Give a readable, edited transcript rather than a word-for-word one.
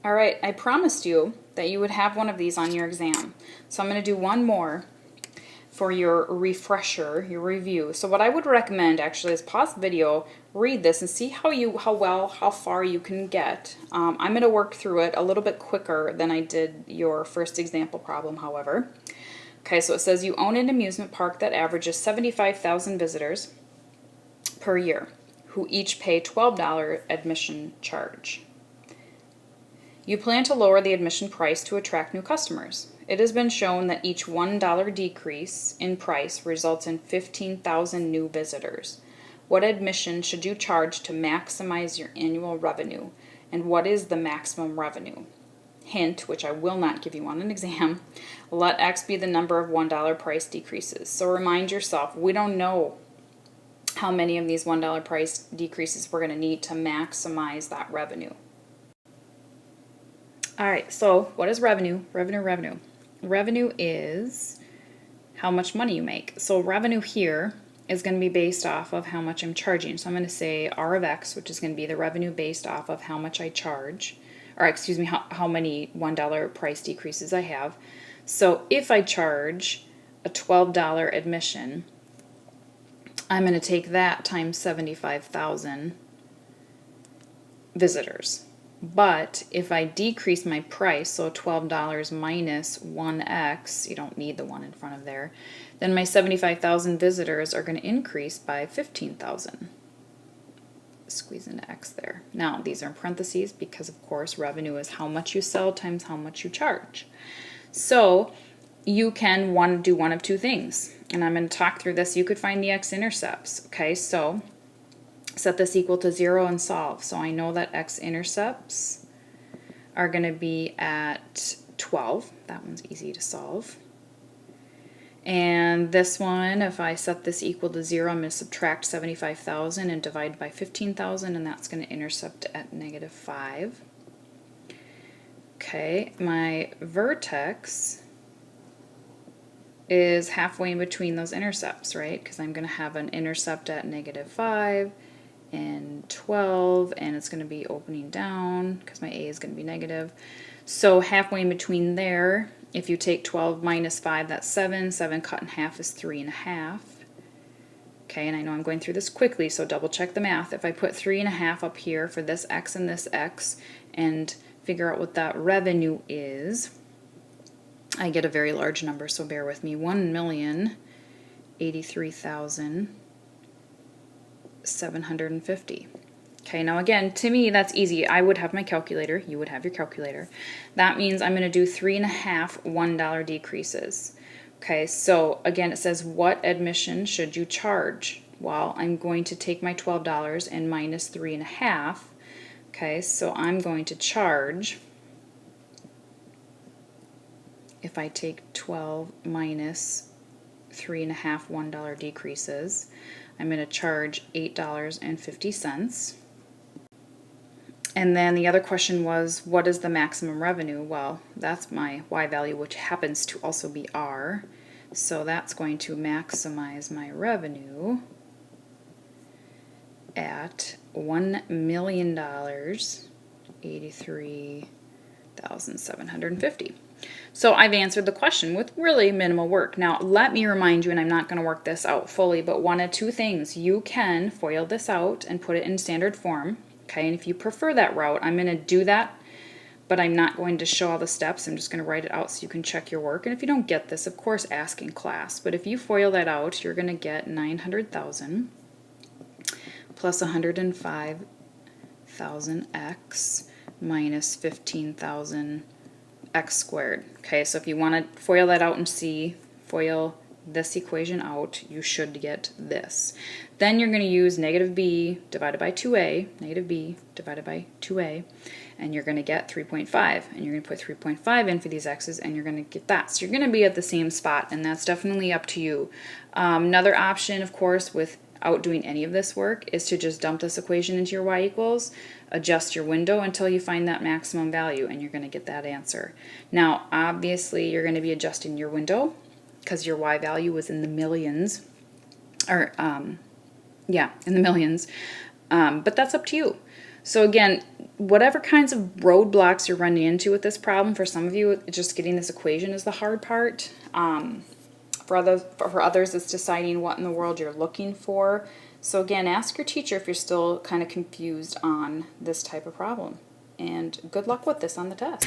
All right, I promised you that you would have one of these on your exam. So I'm going to do one more for your refresher, your review. So what I would recommend actually is pause the video, read this, and see how far you can get. I'm going to work through it a little bit quicker than I did your first example problem, however. Okay, so it says you own an amusement park that averages 75,000 visitors per year, who each pay $12 admission charge. You plan to lower the admission price to attract new customers. It has been shown that each $1 decrease in price results in 15,000 new visitors. What admission should you charge to maximize your annual revenue? And what is the maximum revenue? Hint, which I will not give you on an exam, let X be the number of $1 price decreases. So remind yourself, we don't know how many of these $1 price decreases we're going to need to maximize that revenue. All right, so what is revenue? Revenue. Revenue is how much money you make. So revenue here is going to be based off of how much I'm charging. So I'm going to say R of X, which is going to be the revenue based off of how much I charge, or excuse me, how many $1 price decreases I have. So if I charge a $12 admission, I'm going to take that times 75,000 visitors. But if I decrease my price, so $12 minus 1x, you don't need the 1 in front of there, then my 75,000 visitors are going to increase by 15,000. Squeeze into x there. Now, these are in parentheses because, of course, revenue is how much you sell times how much you charge. So you can do one of two things. And I'm going to talk through this. You could find the x-intercepts. Okay, so set this equal to 0 and solve. So I know that x-intercepts are going to be at 12. That one's easy to solve. And this one, if I set this equal to 0, I'm going to subtract 75,000 and divide by 15,000, and that's going to intercept at negative 5. Okay, my vertex is halfway in between those intercepts, right? Because I'm going to have an intercept at negative 5 and 12, and it's going to be opening down because my A is going to be negative. So halfway in between there, if you take 12 minus 5, that's 7. 7 cut in half is 3.5. Okay, and I know I'm going through this quickly, so double check the math. If I put 3.5 up here for this x and this x and figure out what that revenue is, I get a very large number, so bear with me. 1,083,750. Okay, now again, to me that's easy. I would have my calculator, you would have your calculator. That means I'm going to do 3.5 $1 decreases. Okay, so again it says what admission should you charge? Well, I'm going to take my $12 and minus 3.5. Okay, so I'm going to charge, if I take 12 minus 3.5 $1 decreases, I'm going to charge $8.50. And then the other question was, what is the maximum revenue? Well, that's my y value, which happens to also be r. So that's going to maximize my revenue at $1 million, 83,750. So I've answered the question with really minimal work. Now let me remind you, and I'm not going to work this out fully, but one of two things. You can FOIL this out and put it in standard form. Okay, and if you prefer that route, I'm going to do that, but I'm not going to show all the steps. I'm just going to write it out so you can check your work. And if you don't get this, of course, ask in class. But if you FOIL that out, you're going to get 900,000 plus 105,000x minus 15,000 x squared. Okay, so if you want to FOIL that out and see, FOIL this equation out, you should get this. Then you're going to use negative b divided by 2a, negative b divided by 2a, and you're going to get 3.5. And you're going to put 3.5 in for these x's, and you're going to get that. So you're going to be at the same spot, and that's definitely up to you. Another option, of course, without doing any of this work, is to just dump this equation into your y equals, adjust your window until you find that maximum value, and you're going to get that answer. Now, obviously, you're going to be adjusting your window because your y value was in the millions, or in the millions, but that's up to you. So again, whatever kinds of roadblocks you're running into with this problem, for some of you, just getting this equation is the hard part. For others, it's deciding what in the world you're looking for. So again, ask your teacher if you're still kind of confused on this type of problem. And good luck with this on the test.